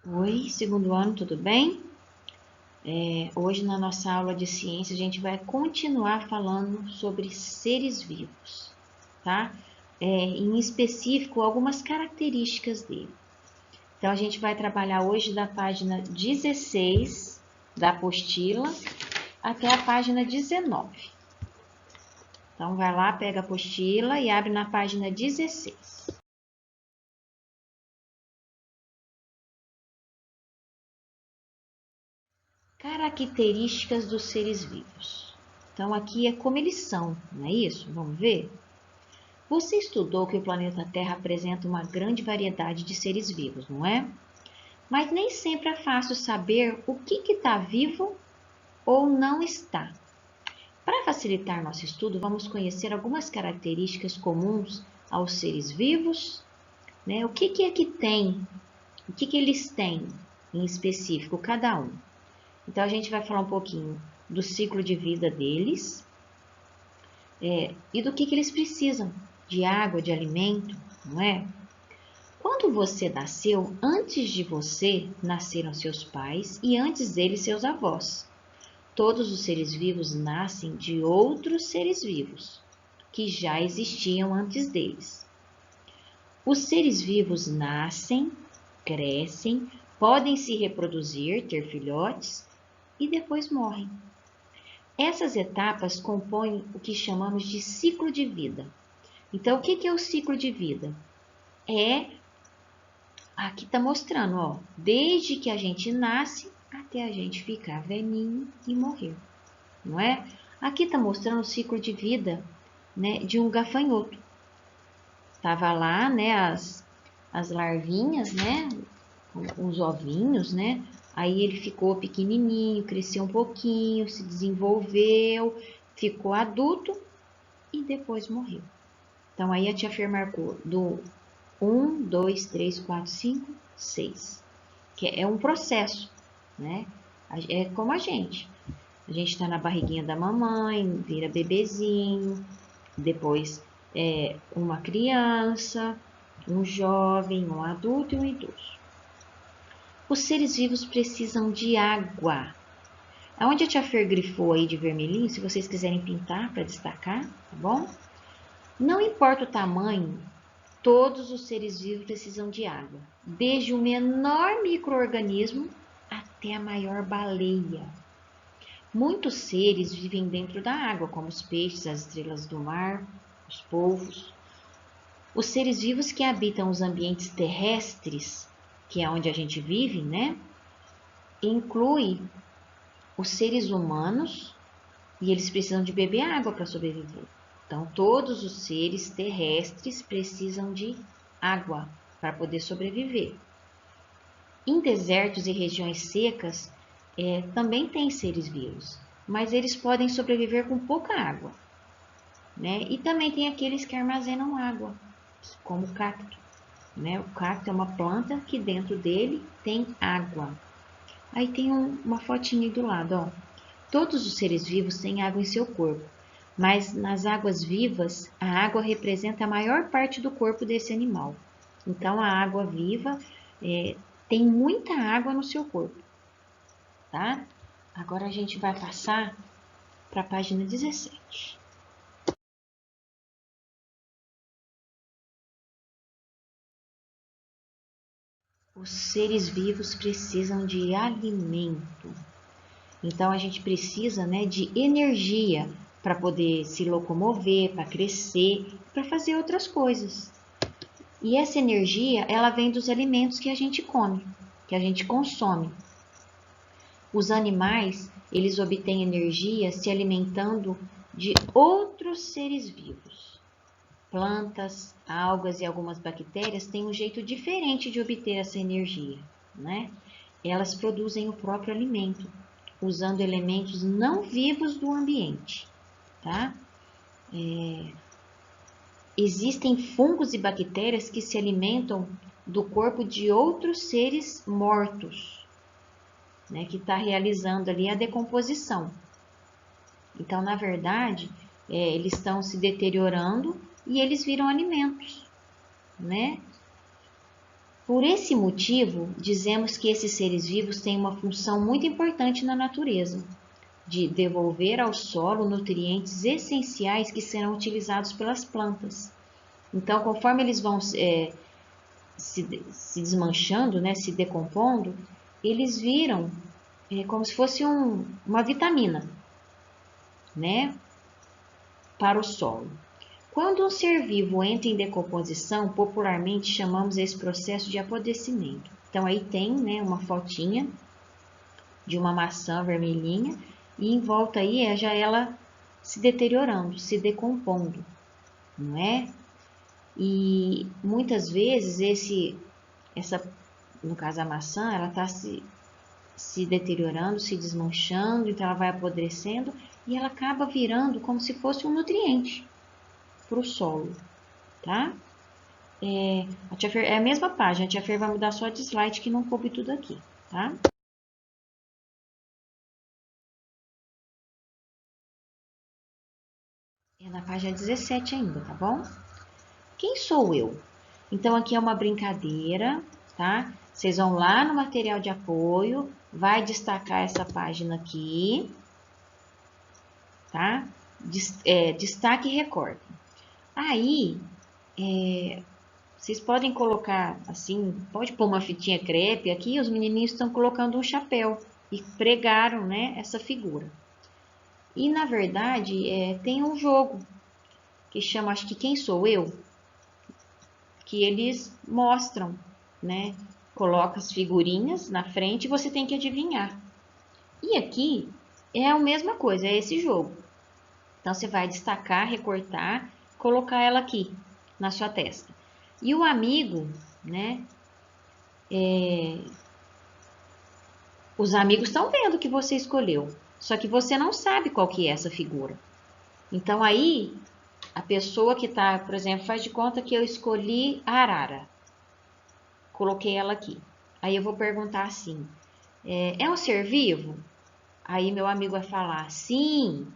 Oi, segundo ano, tudo bem? Hoje na nossa aula de ciência a gente vai continuar falando sobre seres vivos, tá? Em específico, algumas características dele. Então a gente vai trabalhar hoje da página 16 da apostila até a página 19. Então vai lá, pega a apostila e abre na página 16. Características dos seres vivos. Então, aqui é como eles são, não é isso? Vamos ver? Você estudou que o planeta Terra apresenta uma grande variedade de seres vivos, não é? Mas nem sempre é fácil saber o que está vivo ou não está. Para facilitar nosso estudo, vamos conhecer algumas características comuns aos seres vivos, né? O que é que tem, o que eles têm em específico, cada um. Então, a gente vai falar um pouquinho do ciclo de vida deles e do que eles precisam, de água, de alimento, não é? Quando você nasceu, antes de você nasceram seus pais e antes deles seus avós. Todos os seres vivos nascem de outros seres vivos que já existiam antes deles. Os seres vivos nascem, crescem, podem se reproduzir, ter filhotes e depois morrem. Essas etapas compõem o que chamamos de ciclo de vida. Então, o que é o ciclo de vida? Aqui está mostrando, ó, desde que a gente nasce até a gente ficar velhinho e morrer, não é? Aqui está mostrando o ciclo de vida, né, de um gafanhoto. Tava lá, né, as larvinhas, né, os ovinhos, né? Aí ele ficou pequenininho, cresceu um pouquinho, se desenvolveu, ficou adulto e depois morreu. Então, aí a tia Fer marcou do 1, 2, 3, 4, 5, 6. Que é um processo, né? É como a gente. A gente está na barriguinha da mamãe, vira bebezinho, depois uma criança, um jovem, um adulto e um idoso. Os seres vivos precisam de água. Aonde a tia Fer grifou aí de vermelhinho, se vocês quiserem pintar para destacar, tá bom? Não importa o tamanho, todos os seres vivos precisam de água, desde o menor micro-organismo até a maior baleia. Muitos seres vivem dentro da água, como os peixes, as estrelas do mar, os polvos. Os seres vivos que habitam os ambientes terrestres, que é onde a gente vive, né? Inclui os seres humanos e eles precisam de beber água para sobreviver. Então, todos os seres terrestres precisam de água para poder sobreviver. Em desertos e regiões secas, também tem seres vivos, mas eles podem sobreviver com pouca água, né? E também tem aqueles que armazenam água, como o cacto, né? O cacto é uma planta que dentro dele tem água. Aí tem uma fotinha aí do lado, ó. Todos os seres vivos têm água em seu corpo, mas nas águas vivas, a água representa a maior parte do corpo desse animal. Então, a água viva tem muita água no seu corpo, tá? Agora a gente vai passar para a página 17. Os seres vivos precisam de alimento. Então, a gente precisa, né, de energia para poder se locomover, para crescer, para fazer outras coisas. E essa energia, ela vem dos alimentos que a gente come, que a gente consome. Os animais, eles obtêm energia se alimentando de outros seres vivos. Plantas, algas e algumas bactérias têm um jeito diferente de obter essa energia, né? Elas produzem o próprio alimento, usando elementos não vivos do ambiente, tá? Existem fungos e bactérias que se alimentam do corpo de outros seres mortos, né, que está realizando ali a decomposição. Então, na verdade, eles estão se deteriorando e eles viram alimentos, né? Por esse motivo, dizemos que esses seres vivos têm uma função muito importante na natureza, de devolver ao solo nutrientes essenciais que serão utilizados pelas plantas. Então, conforme eles vão se desmanchando, né, se decompondo, eles viram como se fosse uma vitamina, né, para o solo. Quando um ser vivo entra em decomposição, popularmente chamamos esse processo de apodrecimento. Então, aí tem, né, uma fotinha de uma maçã vermelhinha e em volta aí já ela se deteriorando, se decompondo, não é? E muitas vezes no caso a maçã, ela está se deteriorando, se desmanchando, então ela vai apodrecendo e ela acaba virando como se fosse um nutriente para o solo, tá? A tia Fer, é a mesma página, a tia Fer vai mudar só de slide que não coube tudo aqui, tá? É na página 17 ainda, tá bom? Quem sou eu? Então, aqui é uma brincadeira, tá? Vocês vão lá no material de apoio, vai destacar essa página aqui, tá? Destaque e recorte. Aí, vocês podem colocar, assim, pode pôr uma fitinha crepe aqui, os menininhos estão colocando um chapéu e pregaram, né, essa figura. E, na verdade, tem um jogo que chama, acho que Quem Sou Eu? Que eles mostram, né? Coloca as figurinhas na frente e você tem que adivinhar. E aqui é a mesma coisa, é esse jogo. Então, você vai destacar, recortar, colocar ela aqui na sua testa. E o amigo, né? Os amigos estão vendo que você escolheu, só que você não sabe qual que é essa figura. Então, aí, a pessoa que está, por exemplo, faz de conta que eu escolhi a arara. Coloquei ela aqui. Aí eu vou perguntar assim, é um ser vivo? Aí meu amigo vai falar, sim.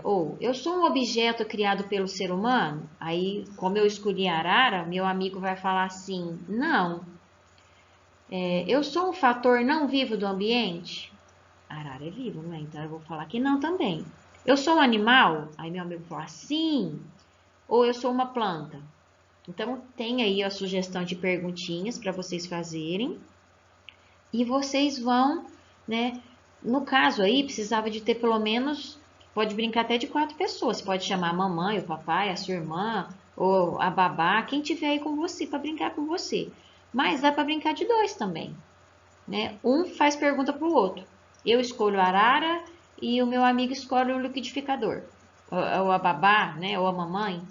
Ou, eu sou um objeto criado pelo ser humano? Aí, como eu escolhi a arara, meu amigo vai falar assim, não. Eu sou um fator não vivo do ambiente? A arara é viva, não é? Então eu vou falar que não também. Eu sou um animal? Aí meu amigo vai falar sim. Ou eu sou uma planta? Então tem aí a sugestão de perguntinhas para vocês fazerem. E vocês vão, né? No caso aí, precisava de ter pelo menos, pode brincar até de 4 pessoas. Você pode chamar a mamãe, o papai, a sua irmã, ou a babá, quem tiver aí com você, para brincar com você. Mas dá para brincar de 2 também, né? Um faz pergunta para o outro. Eu escolho a arara e o meu amigo escolhe o liquidificador. Ou a babá, né? Ou a mamãe.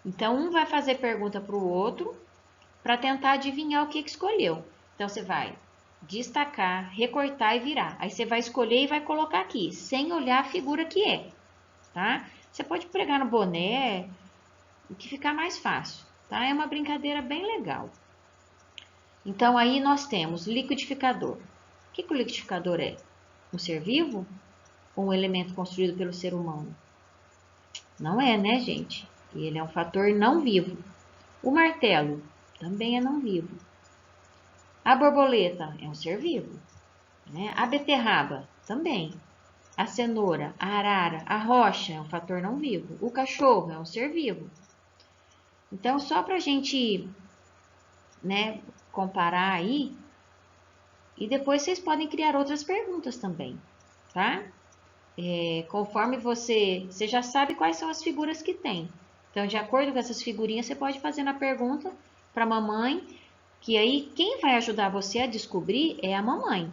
Então, um vai fazer pergunta para o outro para tentar adivinhar o que escolheu. Então, você vai destacar, recortar e virar. Aí você vai escolher e vai colocar aqui, sem olhar a figura que é, tá? Você pode pregar no boné, o que ficar mais fácil, tá? É uma brincadeira bem legal. Então, aí nós temos liquidificador. O que o liquidificador é? Um ser vivo ou um elemento construído pelo ser humano? Não é, né, gente? Ele é um fator não vivo. O martelo também é não vivo. A borboleta é um ser vivo, né? A beterraba também. A cenoura, a arara, a rocha é um fator não vivo. O cachorro é um ser vivo. Então, só para a gente, né, comparar aí, e depois vocês podem criar outras perguntas também, tá? Conforme você já sabe quais são as figuras que tem. Então, de acordo com essas figurinhas, você pode fazer a pergunta para a mamãe, que aí quem vai ajudar você a descobrir é a mamãe.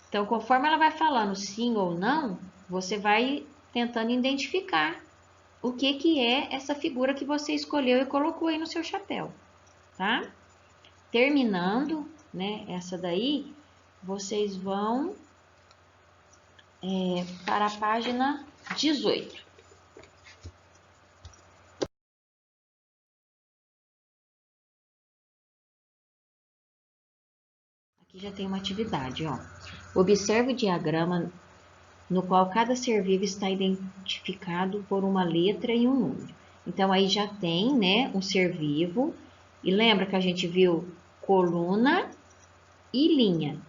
Então, conforme ela vai falando sim ou não, você vai tentando identificar o que é essa figura que você escolheu e colocou aí no seu chapéu, tá? Terminando, né, essa daí, vocês vão para a página 18. Aqui já tem uma atividade, ó. Observe o diagrama no qual cada ser vivo está identificado por uma letra e um número. Então, aí já tem, né, um ser vivo E lembra que a gente viu coluna e linha,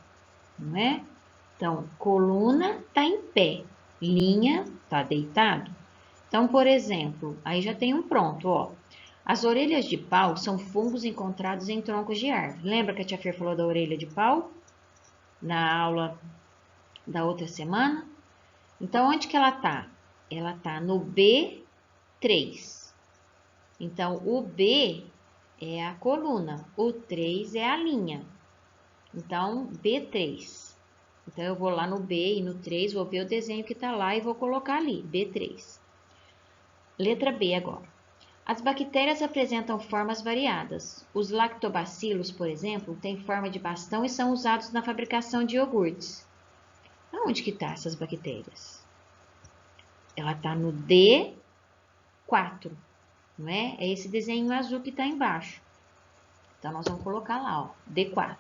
não é? Então, coluna está em pé, linha está deitado. Então, por exemplo, aí já tem um pronto, ó. As orelhas de pau são fungos encontrados em troncos de árvore. Lembra que a tia Fer falou da orelha de pau na aula da outra semana? Então, onde que ela tá? Ela tá no B3. Então, o B é a coluna, o 3 é a linha. Então, B3. Então, eu vou lá no B e no 3, vou ver o desenho que tá lá e vou colocar ali, B3. Letra B agora. As bactérias apresentam formas variadas. Os lactobacilos, por exemplo, têm forma de bastão e são usados na fabricação de iogurtes. Aonde que tá essas bactérias? Ela tá no D4, não é? É esse desenho azul que está embaixo. Então, nós vamos colocar lá, ó, D4.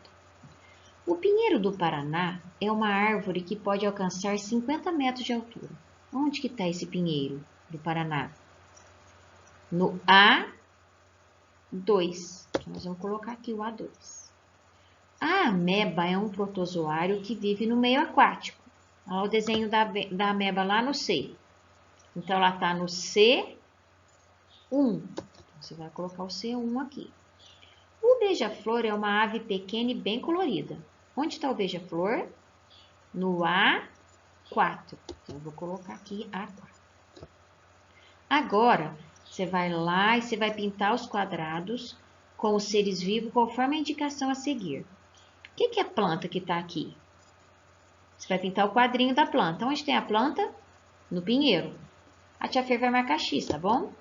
O pinheiro do Paraná é uma árvore que pode alcançar 50 metros de altura. Onde que está esse pinheiro do Paraná? No A2. Então, nós vamos colocar aqui o A2. A ameba é um protozoário que vive no meio aquático. Olha o desenho da ameba lá no C. Então, ela está no C1. Então, você vai colocar o C1 aqui. O beija-flor é uma ave pequena e bem colorida. Onde está o beija-flor? No A4. Então, eu vou colocar aqui A4. Agora, você vai lá e você vai pintar os quadrados com os seres vivos conforme a indicação a seguir. O que é a planta que está aqui? Você vai pintar o quadrinho da planta. Onde tem a planta? No pinheiro. A tia Fer vai marcar X, tá bom?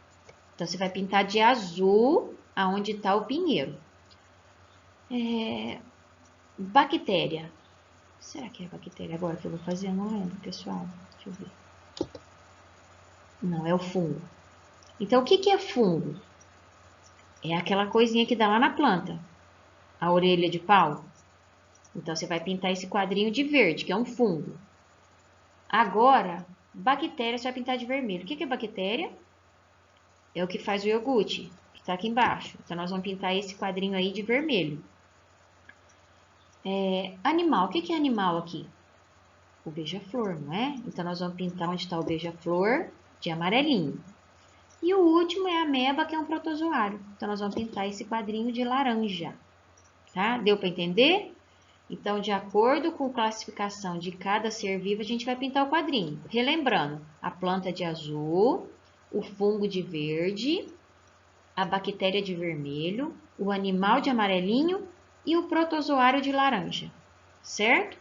Então, você vai pintar de azul aonde está o pinheiro. Bactéria. Será que é bactéria agora que eu vou fazer? Eu não lembro, pessoal. Deixa eu ver. Não, é o fungo. Então, o que é fungo? É aquela coisinha que dá lá na planta. A orelha de pau. Então, você vai pintar esse quadrinho de verde, que é um fungo. Agora, bactéria, você vai pintar de vermelho. O que é bactéria? É o que faz o iogurte, que está aqui embaixo. Então, nós vamos pintar esse quadrinho aí de vermelho. Animal. O que é animal aqui? O beija-flor, não é? Então, nós vamos pintar onde está o beija-flor de amarelinho. E o último é a ameba, que é um protozoário. Então, nós vamos pintar esse quadrinho de laranja. Tá? Deu para entender? Então, de acordo com a classificação de cada ser vivo, a gente vai pintar o quadrinho. Relembrando, a planta de azul, o fungo de verde, a bactéria de vermelho, o animal de amarelinho e o protozoário de laranja. Certo?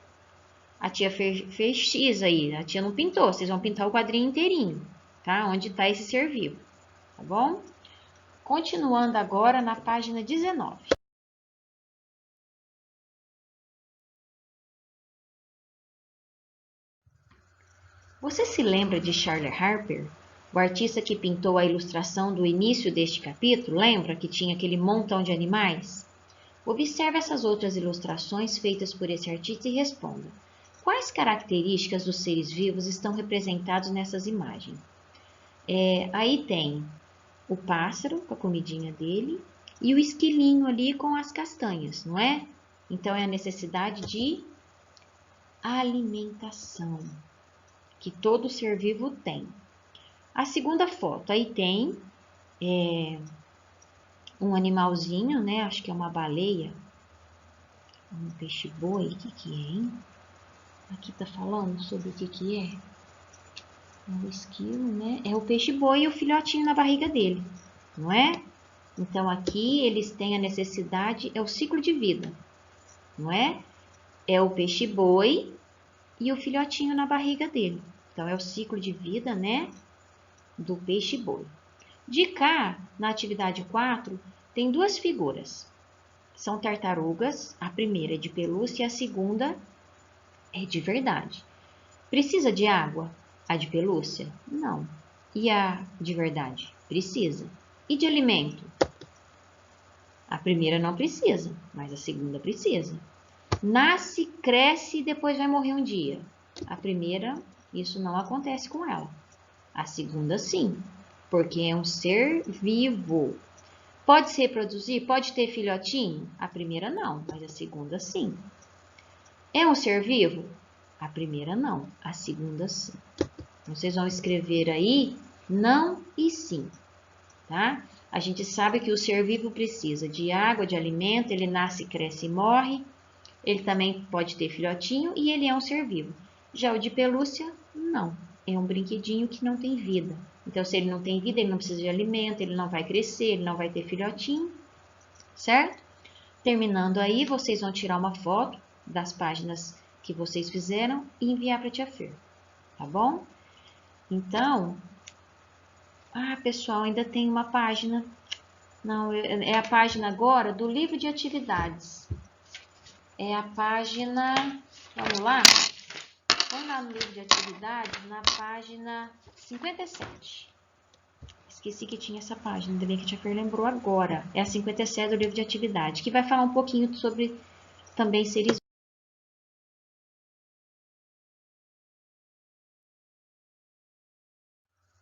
A tia fez X aí, a tia não pintou, vocês vão pintar o quadrinho inteirinho, tá? Onde está esse ser vivo, tá bom? Continuando agora na página 19. Você se lembra de Charles Harper, o artista que pintou a ilustração do início deste capítulo? Lembra que tinha aquele montão de animais? Observe essas outras ilustrações feitas por esse artista e responda. Quais características dos seres vivos estão representados nessas imagens? Aí tem o pássaro com a comidinha dele e o esquilinho ali com as castanhas, não é? Então, é a necessidade de alimentação que todo ser vivo tem. A segunda foto, aí tem um animalzinho, né? Acho que é uma baleia, um peixe-boi, o que é, hein? Aqui tá falando sobre o que é. O esquilo, né? É o peixe-boi e o filhotinho na barriga dele, não é? Então, aqui eles têm a necessidade, é o ciclo de vida, não é? É o peixe-boi e o filhotinho na barriga dele. Então, é o ciclo de vida, né? Do peixe-boi. De cá, na atividade 4, tem duas figuras. São tartarugas, a primeira é de pelúcia e a segunda é de verdade. Precisa de água? A de pelúcia? Não. E a de verdade? Precisa. E de alimento? A primeira não precisa, mas a segunda precisa. Nasce, cresce e depois vai morrer um dia. A primeira, isso não acontece com ela. A segunda, sim, porque é um ser vivo. Pode se reproduzir? Pode ter filhotinho? A primeira não, mas a segunda sim. É um ser vivo? A primeira não, a segunda sim. Então, vocês vão escrever aí não e sim, tá? A gente sabe que o ser vivo precisa de água, de alimento, ele nasce, cresce e morre. Ele também pode ter filhotinho e ele é um ser vivo. Já o de pelúcia, não. É um brinquedinho que não tem vida. Então, se ele não tem vida, ele não precisa de alimento, ele não vai crescer, ele não vai ter filhotinho, certo? Terminando aí, vocês vão tirar uma foto das páginas que vocês fizeram e enviar para a tia Fer, tá bom? Então, pessoal, ainda tem uma página. Não, é a página agora do livro de atividades. É a página, vamos lá? Vamos lá no livro de atividades, na página 57. Esqueci que tinha essa página, ainda bem que a tia Fer lembrou agora. É a 57 do livro de atividade, que vai falar um pouquinho sobre também seres.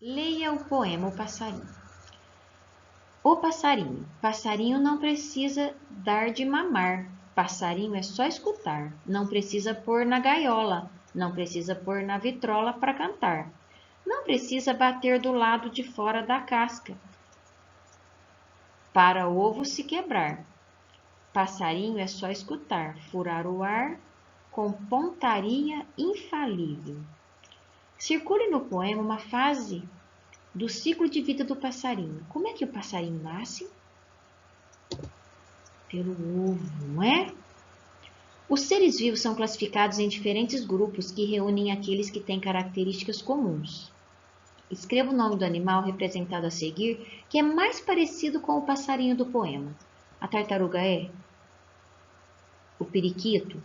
Leia o poema O Passarinho. O passarinho. Passarinho não precisa dar de mamar. Passarinho é só escutar. Não precisa pôr na gaiola. Não precisa pôr na vitrola para cantar. Não precisa bater do lado de fora da casca para o ovo se quebrar. Passarinho é só escutar, furar o ar com pontaria infalível. Circule no poema uma fase do ciclo de vida do passarinho. Como é que o passarinho nasce? Pelo ovo, não é? Os seres vivos são classificados em diferentes grupos que reúnem aqueles que têm características comuns. Escreva o nome do animal representado a seguir, que é mais parecido com o passarinho do poema. A tartaruga é? O periquito?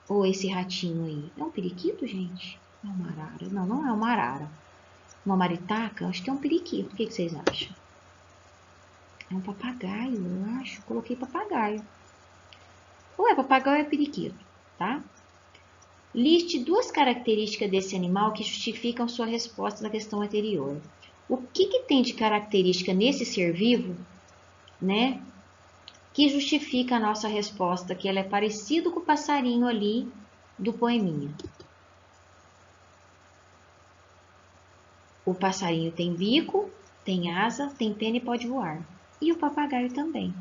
Ou esse ratinho aí? É um periquito, gente? É uma arara? Não, não é uma arara. Uma maritaca? Acho que é um periquito. O que vocês acham? É um papagaio, eu acho. Coloquei papagaio. Ou é papagaio ou é periquito, tá? Liste duas características desse animal que justificam sua resposta na questão anterior. O que tem de característica nesse ser vivo, né, que justifica a nossa resposta, que ela é parecido com o passarinho ali do poeminha? O passarinho tem bico, tem asa, tem pena e pode voar. E o papagaio também,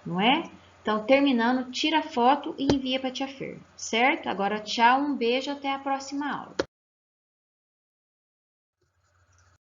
não é? Então, terminando, tira a foto e envia para a tia Fer, certo? Agora, tchau, um beijo, até a próxima aula.